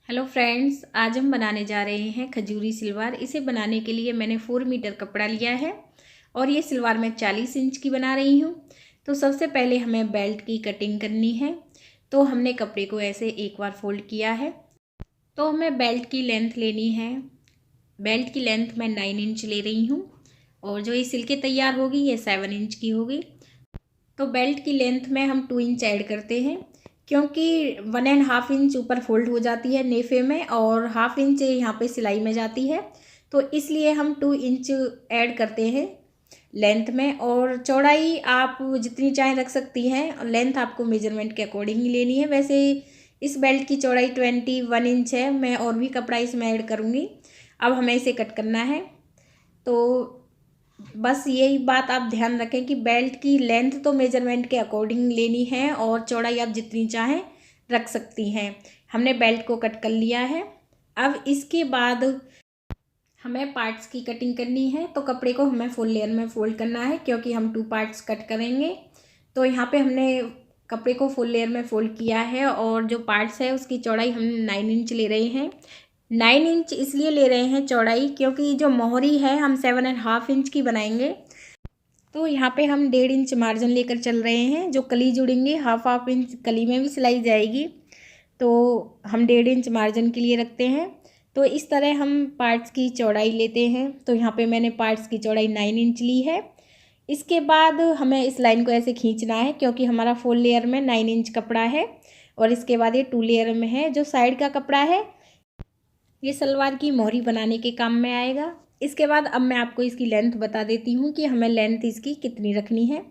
Hello friends, आज हम बनाने जा रहे हैं खजूरी सलवार। इसे बनाने के लिए मैंने 4 मीटर कपड़ा लिया है और ये सलवार मैं 40 इंच की बना रही हूँ। तो सबसे पहले हमें बेल्ट की कटिंग करनी है। तो हमने कपड़े को ऐसे एक बार फोल्ड किया है। तो हमें बेल्ट की लेंथ लेनी है। बेल्ट की लेंथ मैं 9 इंच ले रही हूँ और जो ये सिल के तैयार होगी ये 7 इंच की होगी। तो बेल्ट की लेंथ में हम 2 इंच ऐड करते हैं, क्योंकि 1.5 इंच ऊपर फोल्ड हो जाती है नेफे में और 1/2 इंच यहाँ पे सिलाई में जाती है। तो इसलिए हम 2 इंच ऐड करते हैं लेंथ में। और चौड़ाई आप जितनी चाहें रख सकती हैं, लेंथ आपको मेजरमेंट के अकॉर्डिंग ही लेनी है। वैसे इस बेल्ट की चौड़ाई 21 इंच है। मैं और भी कपड़ा इसमें ऐड करूँगी। अब हमें इसे कट करना है। तो बस यही बात आप ध्यान रखें कि बेल्ट की लेंथ तो मेजरमेंट के अकॉर्डिंग लेनी है और चौड़ाई आप जितनी चाहें रख सकती हैं। हमने बेल्ट को कट कर लिया है। अब इसके बाद हमें पार्ट्स की कटिंग करनी है। तो कपड़े को हमें फुल लेयर में फोल्ड करना है, क्योंकि हम 2 पार्ट्स कट करेंगे। तो यहाँ पे हमने कपड़े को फुल लेयर में फोल्ड किया है और जो पार्ट्स है उसकी चौड़ाई हम 9 इंच ले रहे हैं। 9 इंच इसलिए ले रहे हैं चौड़ाई, क्योंकि जो मोहरी है हम 7.5 इंच की बनाएंगे। तो यहाँ पे हम 1.5 इंच मार्जिन लेकर चल रहे हैं। जो कली जुड़ेंगे 1/2 इंच कली में भी सिलाई जाएगी, तो हम 1.5 इंच मार्जिन के लिए रखते हैं। तो इस तरह हम पार्ट्स की चौड़ाई लेते हैं। तो यहाँ पे मैंने पार्ट्स की चौड़ाई 9 इंच ली है। इसके बाद हमें इस लाइन को ऐसे खींचना है, क्योंकि हमारा 4 लेयर में 9 इंच कपड़ा है और इसके बाद ये 2 लेयर में है। जो साइड का कपड़ा है ये सलवार की मोहरी बनाने के काम में आएगा। इसके बाद अब मैं आपको इसकी लेंथ बता देती हूँ कि हमें लेंथ इसकी कितनी रखनी है।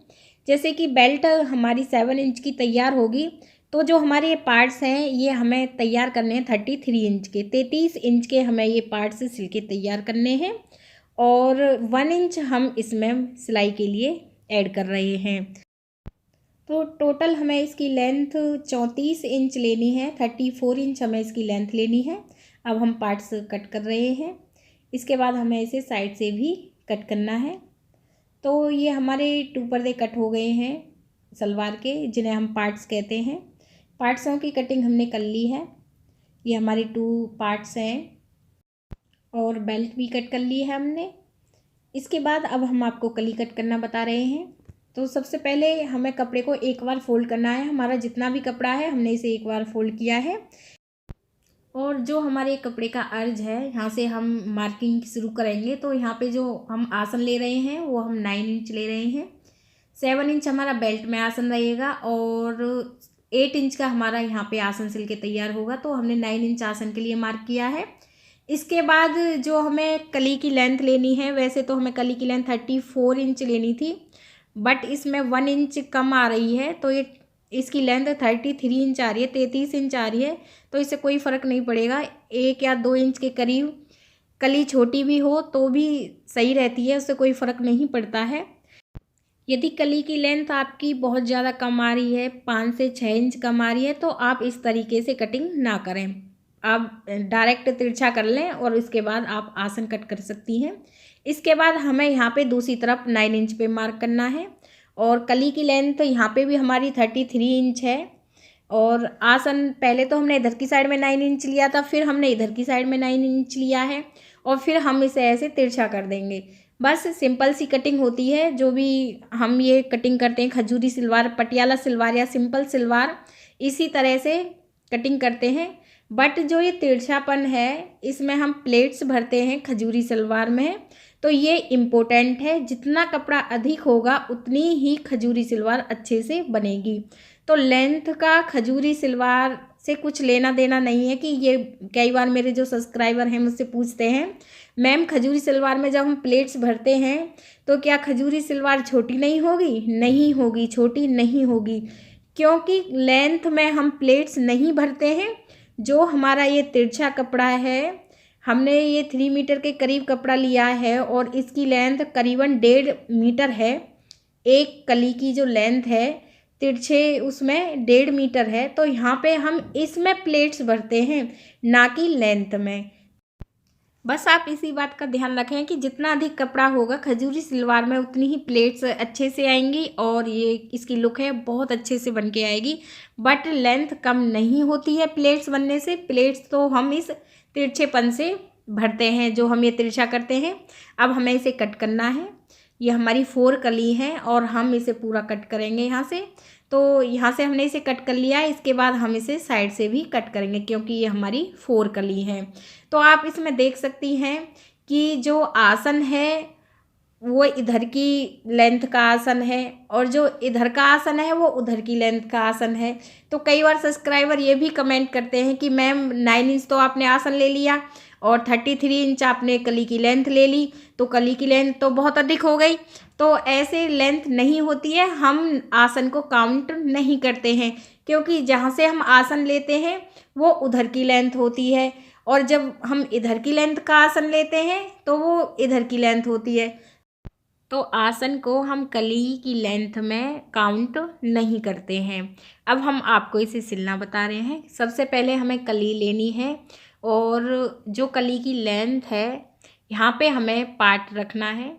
जैसे कि बेल्ट हमारी 7 इंच की तैयार होगी, तो जो हमारे ये पार्ट्स हैं ये हमें तैयार करने हैं 33 इंच के। 33 इंच के हमें ये पार्ट्स सिल के तैयार करने हैं और 1 इंच हम इसमें सिलाई के लिए ऐड कर रहे हैं। तो टोटल हमें इसकी लेंथ 34 इंच लेनी है। 34 इंच हमें इसकी लेंथ लेनी है। अब हम पार्ट्स कट कर रहे हैं। इसके बाद हमें इसे साइड से भी कट करना है। तो ये हमारे 2 पर्दे कट हो गए हैं सलवार के, जिन्हें हम पार्ट्स कहते हैं। पार्ट्सों की कटिंग हमने कर ली है। ये हमारे 2 पार्ट्स हैं और बेल्ट भी कट कर ली है हमने। इसके बाद अब हम आपको कली कट करना बता रहे हैं। तो सबसे पहले हमें कपड़े को एक बार फोल्ड करना है। हमारा जितना भी कपड़ा है हमने इसे एक बार फोल्ड किया है और जो हमारे कपड़े का अर्ज है यहाँ से हम मार्किंग शुरू करेंगे। तो यहाँ पे जो हम आसन ले रहे हैं वो हम 9 इंच ले रहे हैं। 7 इंच हमारा बेल्ट में आसन रहेगा और 8 इंच का हमारा यहाँ पे आसन सिल के तैयार होगा। तो हमने 9 इंच आसन के लिए मार्क किया है। इसके बाद जो हमें कली की लेंथ लेनी है, वैसे तो हमें कली की लेंथ 34 इंच लेनी थी, बट इसमें 1 इंच कम आ रही है। तो ये इसकी लेंथ 33 इंच आ रही है, 33 इंच आ रही है। तो इससे कोई फ़र्क नहीं पड़ेगा, 1 या 2 इंच के करीब कली छोटी भी हो तो भी सही रहती है, उससे कोई फ़र्क नहीं पड़ता है। यदि कली की लेंथ आपकी बहुत ज़्यादा कम आ रही है, 5 से 6 इंच कम आ रही है, तो आप इस तरीके से कटिंग ना करें। आप डायरेक्ट तिरछा कर लें और इसके बाद आप आसन कट कर सकती हैं। इसके बाद हमें यहाँ पे दूसरी तरफ 9 इंच पे मार्क करना है और कली की लेंथ यहाँ पे भी हमारी 33 इंच है। और आसन पहले तो हमने इधर की साइड में 9 इंच लिया था, फिर हमने इधर की साइड में 9 इंच लिया है और फिर हम इसे ऐसे तिरछा कर देंगे। बस सिंपल सी कटिंग होती है। जो भी हम ये कटिंग करते हैं खजूरी सलवार, पटियाला सलवार या सिंपल सलवार, इसी तरह से कटिंग करते हैं। बट जो ये तिरछापन है इसमें हम प्लेट्स भरते हैं खजूरी सलवार में, तो ये इम्पोर्टेंट है। जितना कपड़ा अधिक होगा उतनी ही खजूरी सलवार अच्छे से बनेगी। तो लेंथ का खजूरी सलवार से कुछ लेना देना नहीं है। कि ये कई बार मेरे जो सब्सक्राइबर हैं मुझसे पूछते हैं, मैम खजूरी सलवार में जब हम प्लेट्स भरते हैं तो क्या खजूरी सलवार छोटी नहीं होगी? नहीं होगी, छोटी नहीं होगी, क्योंकि लेंथ में हम प्लेट्स नहीं भरते हैं। जो हमारा ये तिरछा कपड़ा है, हमने ये 3 मीटर के करीब कपड़ा लिया है और इसकी लेंथ करीबन 1.5 मीटर है। एक कली की जो लेंथ है तिरछे उसमें 1.5 मीटर है। तो यहाँ पे हम इसमें प्लेट्स भरते हैं, ना कि लेंथ में। बस आप इसी बात का ध्यान रखें कि जितना अधिक कपड़ा होगा खजूरी सलवार में उतनी ही प्लेट्स अच्छे से आएंगी और ये इसकी लुक है बहुत अच्छे से बन के आएगी। बट लेंथ कम नहीं होती है प्लेट्स बनने से। प्लेट्स तो हम इस तिरछेपन से भरते हैं, जो हम ये तिरछा करते हैं। अब हमें इसे कट करना है। ये हमारी 4 कली है और हम इसे पूरा कट करेंगे यहाँ से। तो यहाँ से हमने इसे कट कर लिया है। इसके बाद हम इसे साइड से भी कट करेंगे क्योंकि ये हमारी 4 कली है। तो आप इसमें देख सकती हैं कि जो आसन है वो इधर की लेंथ का आसन है और जो इधर का आसन है वो उधर की लेंथ का आसन है। तो कई बार सब्सक्राइबर ये भी कमेंट करते हैं कि मैम 9 इंच तो आपने आसन ले लिया और 33 इंच आपने कली की लेंथ ले ली, तो कली की लेंथ तो बहुत अधिक हो गई। तो ऐसे लेंथ नहीं होती है, हम आसन को काउंट नहीं करते हैं क्योंकि जहाँ से हम आसन लेते हैं वो उधर की लेंथ होती है और जब हम इधर की लेंथ का आसन लेते हैं तो वो इधर की लेंथ होती है। तो आसन को हम कली की लेंथ में काउंट नहीं करते हैं। अब हम आपको इसे सिलना बता रहे हैं। सबसे पहले हमें कली लेनी है और जो कली की लेंथ है यहाँ पे हमें पार्ट रखना है।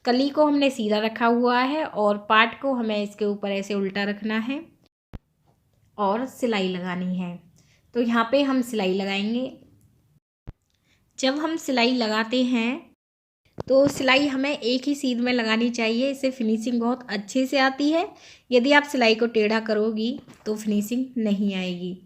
कली को हमने सीधा रखा हुआ है और पार्ट को हमें इसके ऊपर ऐसे उल्टा रखना है और सिलाई लगानी है। तो यहाँ पे हम सिलाई लगाएंगे। जब हम सिलाई लगाते हैं तो सिलाई हमें एक ही सीध में लगानी चाहिए, इससे फिनिशिंग बहुत अच्छे से आती है। यदि आप सिलाई को टेढ़ा करोगी तो फिनिशिंग नहीं आएगी।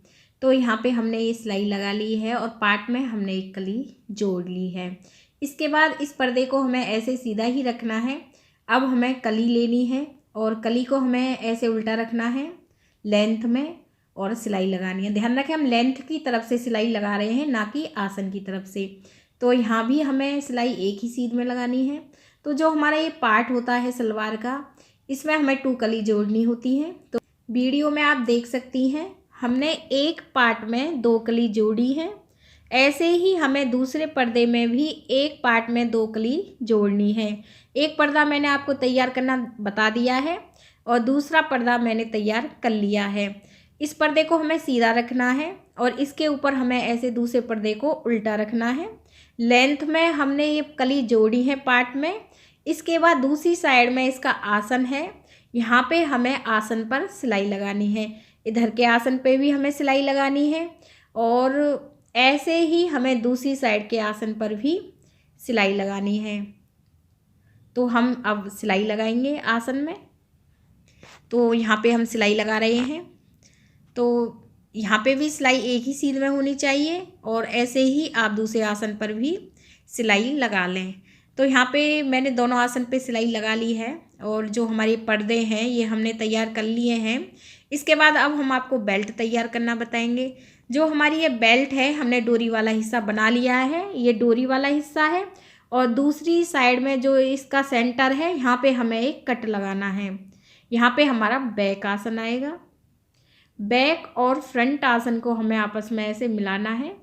तो यहाँ पे हमने ये सिलाई लगा ली है और पार्ट में हमने एक कली जोड़ ली है। इसके बाद इस पर्दे को हमें ऐसे सीधा ही रखना है। अब हमें कली लेनी है और कली को हमें ऐसे उल्टा रखना है लेंथ में और सिलाई लगानी है। ध्यान रखें हम लेंथ की तरफ से सिलाई लगा रहे हैं, ना कि आसन की तरफ से। तो यहाँ भी हमें सिलाई एक ही सीध में लगानी है। तो जो हमारा ये पार्ट होता है सलवार का, इसमें हमें 2 कली जोड़नी होती है। तो वीडियो में आप देख सकती हैं हमने एक पार्ट में 2 कली जोड़ी है। ऐसे ही हमें दूसरे पर्दे में भी एक पार्ट में 2 कली जोड़नी है। एक पर्दा मैंने आपको तैयार करना बता दिया है और दूसरा पर्दा मैंने तैयार कर लिया है। इस पर्दे को हमें सीधा रखना है और इसके ऊपर हमें ऐसे दूसरे पर्दे को उल्टा रखना है। लेंथ में हमने ये कली जोड़ी है पार्ट में। इसके बाद दूसरी साइड में इसका आसन है, यहाँ पे हमें आसन पर सिलाई लगानी है। इधर के आसन पे भी हमें सिलाई लगानी है और ऐसे ही हमें दूसरी साइड के आसन पर भी सिलाई लगानी है। तो हम अब सिलाई लगाएंगे आसन में। तो यहाँ पे हम सिलाई लगा रहे हैं। तो यहाँ पे भी सिलाई एक ही सीध में होनी चाहिए और ऐसे ही आप दूसरे आसन पर भी सिलाई लगा लें। तो यहाँ पे मैंने दोनों आसन पे सिलाई लगा ली है और जो हमारे पर्दे हैं ये हमने तैयार कर लिए हैं। इसके बाद अब हम आपको बेल्ट तैयार करना बताएंगे। जो हमारी ये बेल्ट है हमने डोरी वाला हिस्सा बना लिया है, ये डोरी वाला हिस्सा है और दूसरी साइड में जो इसका सेंटर है यहाँ पे हमें एक कट लगाना है। यहाँ पे हमारा बैक आसन आएगा। बैक और फ्रंट आसन को हमें आपस में ऐसे मिलाना है।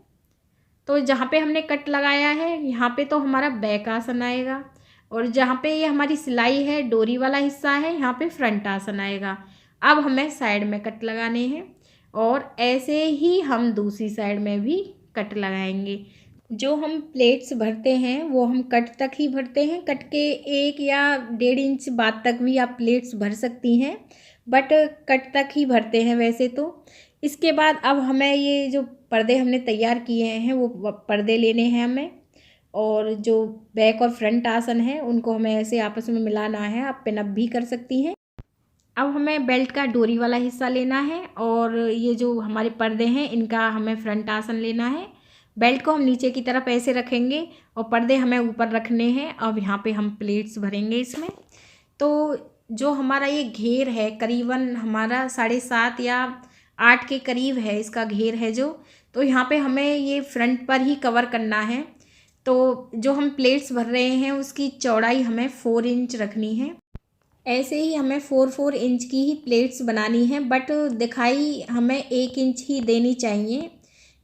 तो जहाँ पे हमने कट लगाया है यहाँ पे तो हमारा बैक आसन आएगा और जहाँ पे ये हमारी सिलाई है डोरी वाला हिस्सा है यहाँ पे फ्रंट आसन आएगा। अब हमें साइड में कट लगाने हैं और ऐसे ही हम दूसरी साइड में भी कट लगाएंगे। जो हम प्लेट्स भरते हैं वो हम कट तक ही भरते हैं। कट के 1 या 1.5 इंच बाद तक भी आप प्लेट्स भर सकती हैं, बट कट तक ही भरते हैं वैसे तो। इसके बाद अब हमें ये जो पर्दे हमने तैयार किए हैं वो पर्दे लेने हैं हमें और जो बैक और फ्रंट आसन है उनको हमें ऐसे आपस में मिलाना है। आप पिन अप भी कर सकती हैं। अब हमें बेल्ट का डोरी वाला हिस्सा लेना है और ये जो हमारे पर्दे हैं इनका हमें फ्रंट आसन लेना है। बेल्ट को हम नीचे की तरफ ऐसे रखेंगे और पर्दे हमें ऊपर रखने हैं। अब यहाँ पे हम प्लेट्स भरेंगे इसमें। तो जो हमारा ये घेर है करीबन हमारा 7.5 या 8 के करीब है इसका घेर है जो। तो यहाँ पे हमें ये फ्रंट पर ही कवर करना है। तो जो हम प्लेट्स भर रहे हैं उसकी चौड़ाई हमें 4 इंच रखनी है। ऐसे ही हमें 4 इंच की ही प्लेट्स बनानी है, बट दिखाई हमें 1 इंच ही देनी चाहिए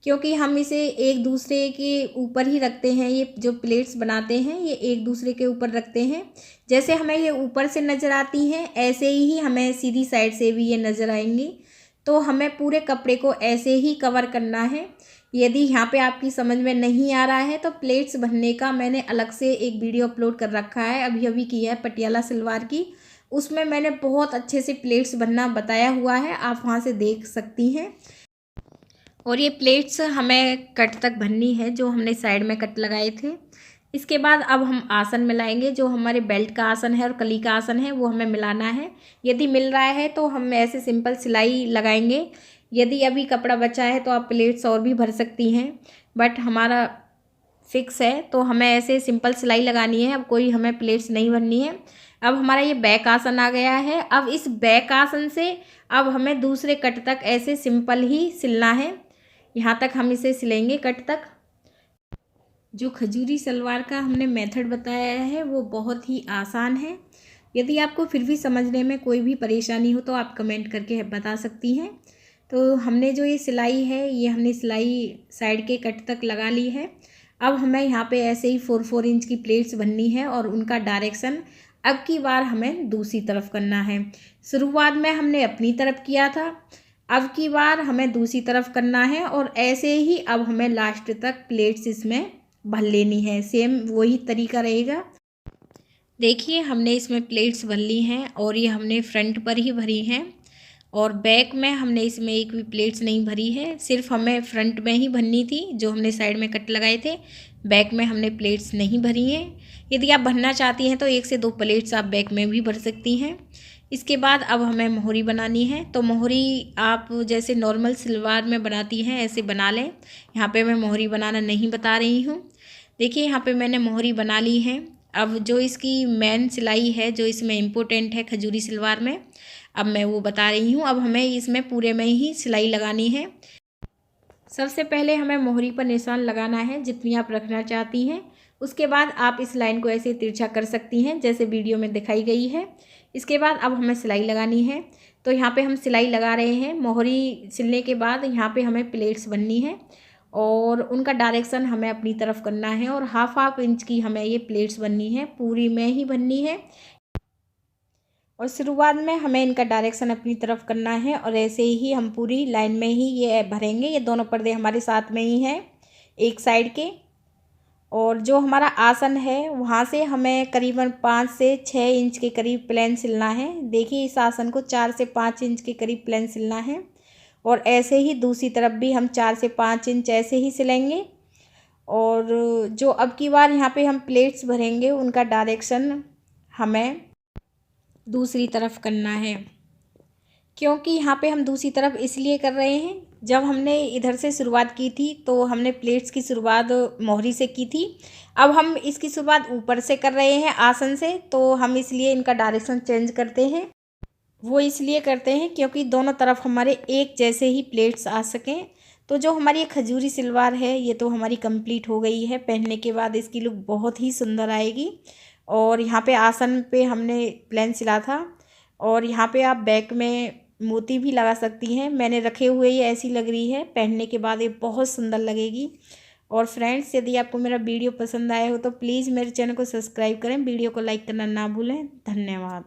क्योंकि हम इसे एक दूसरे के ऊपर ही रखते हैं। ये जो प्लेट्स बनाते हैं ये एक दूसरे के ऊपर रखते हैं। जैसे हमें ये ऊपर से नज़र आती हैं ऐसे ही हमें सीधी साइड से भी ये नज़र आएंगी। तो हमें पूरे कपड़े को ऐसे ही कवर करना है यदि यहाँ पे आपकी समझ में नहीं आ रहा है तो प्लेट्स बनने का मैंने अलग से एक वीडियो अपलोड कर रखा है, अभी अभी किया है पटियाला सलवार की। उसमें मैंने बहुत अच्छे से प्लेट्स बनना बताया हुआ है, आप वहाँ से देख सकती हैं। और ये प्लेट्स हमें कट तक भरनी है, जो हमने साइड में कट लगाए थे। इसके बाद अब हम आसन मिलाएंगे, जो हमारे बेल्ट का आसन है और कली का आसन है वो हमें मिलाना है। यदि मिल रहा है तो हम ऐसे सिंपल सिलाई लगाएंगे। यदि अभी कपड़ा बचा है तो आप प्लेट्स और भी भर सकती हैं, बट हमारा फिक्स है तो हमें ऐसे सिंपल सिलाई लगानी है। अब कोई हमें प्लेट्स नहीं भरनी है। अब हमारा ये बैक आसन आ गया है। अब इस बैक आसन से अब हमें दूसरे कट तक ऐसे सिंपल ही सिलना है। यहाँ तक हम इसे सिलेंगे कट तक। जो खजूरी सलवार का हमने मेथड बताया है वो बहुत ही आसान है। यदि आपको फिर भी समझने में कोई भी परेशानी हो तो आप कमेंट करके बता सकती हैं। तो हमने जो ये सिलाई है ये हमने सिलाई साइड के कट तक लगा ली है। अब हमें यहाँ पे ऐसे ही 4-4 इंच की प्लेट्स बननी है और उनका डायरेक्शन अब की बार हमें दूसरी तरफ करना है। शुरुआत में हमने अपनी तरफ किया था, अब की बार हमें दूसरी तरफ करना है और ऐसे ही अब हमें लास्ट तक प्लेट्स इसमें भर लेनी है। सेम वही तरीका रहेगा। देखिए हमने इसमें प्लेट्स भर ली हैं और ये हमने फ्रंट पर ही भरी हैं और बैक में हमने इसमें एक भी प्लेट्स नहीं भरी है। सिर्फ हमें फ्रंट में ही भरनी थी, जो हमने साइड में कट लगाए थे। बैक में हमने प्लेट्स नहीं भरी हैं। यदि आप भरना चाहती हैं तो 1 से 2 प्लेट्स आप बैक में भी भर सकती हैं। इसके बाद अब हमें मोहरी बनानी है। तो मोहरी आप जैसे नॉर्मल सलवार में बनाती हैं ऐसे बना लें। यहाँ पे मैं मोहरी बनाना नहीं बता रही हूँ। देखिए यहाँ पे मैंने मोहरी बना ली है। अब जो इसकी मेन सिलाई है, जो इसमें इम्पोर्टेंट है खजूरी सलवार में, अब मैं वो बता रही हूँ। अब हमें इसमें पूरे में ही सिलाई लगानी है। सबसे पहले हमें मोहरी पर निशान लगाना है जितनी आप रखना चाहती हैं। उसके बाद आप इस लाइन को ऐसे तिरछा कर सकती हैं जैसे वीडियो में दिखाई गई है। इसके बाद अब हमें सिलाई लगानी है। तो यहाँ पे हम सिलाई लगा रहे हैं। मोहरी सिलने के बाद यहाँ पे हमें प्लेट्स बननी है और उनका डायरेक्शन हमें अपनी तरफ करना है और हाफ इंच की हमें ये प्लेट्स बननी है, पूरी में ही बननी है। और शुरुआत में हमें इनका डायरेक्शन अपनी तरफ करना है और ऐसे ही हम पूरी लाइन में ही ये भरेंगे। ये दोनों पर्दे हमारे साथ में ही हैं एक साइड के। और जो हमारा आसन है वहाँ से हमें करीबन 5 से 6 इंच के करीब प्लेन सिलना है। देखिए इस आसन को 4 से 5 इंच के करीब प्लेन सिलना है और ऐसे ही दूसरी तरफ भी हम 4 से 5 इंच ऐसे ही सिलेंगे। और जो अब की बार यहाँ पे हम प्लेट्स भरेंगे उनका डायरेक्शन हमें दूसरी तरफ करना है, क्योंकि यहाँ पे हम दूसरी तरफ इसलिए कर रहे हैं, जब हमने इधर से शुरुआत की थी तो हमने प्लेट्स की शुरुआत मोहरी से की थी। अब हम इसकी शुरुआत ऊपर से कर रहे हैं आसन से, तो हम इसलिए इनका डायरेक्शन चेंज करते हैं। वो इसलिए करते हैं क्योंकि दोनों तरफ हमारे एक जैसे ही प्लेट्स आ सकें। तो जो हमारी ये खजूरी सलवार है ये तो हमारी कंप्लीट हो गई है। पहनने के बाद इसकी लुक बहुत ही सुंदर आएगी। और यहाँ पे आसन पे हमने प्लेन सिला था और यहाँ पे आप बैक में मोती भी लगा सकती हैं। मैंने रखे हुए ये ऐसी लग रही है, पहनने के बाद ये बहुत सुंदर लगेगी। और फ्रेंड्स यदि आपको मेरा वीडियो पसंद आया हो तो प्लीज़ मेरे चैनल को सब्सक्राइब करें, वीडियो को लाइक करना ना भूलें। धन्यवाद।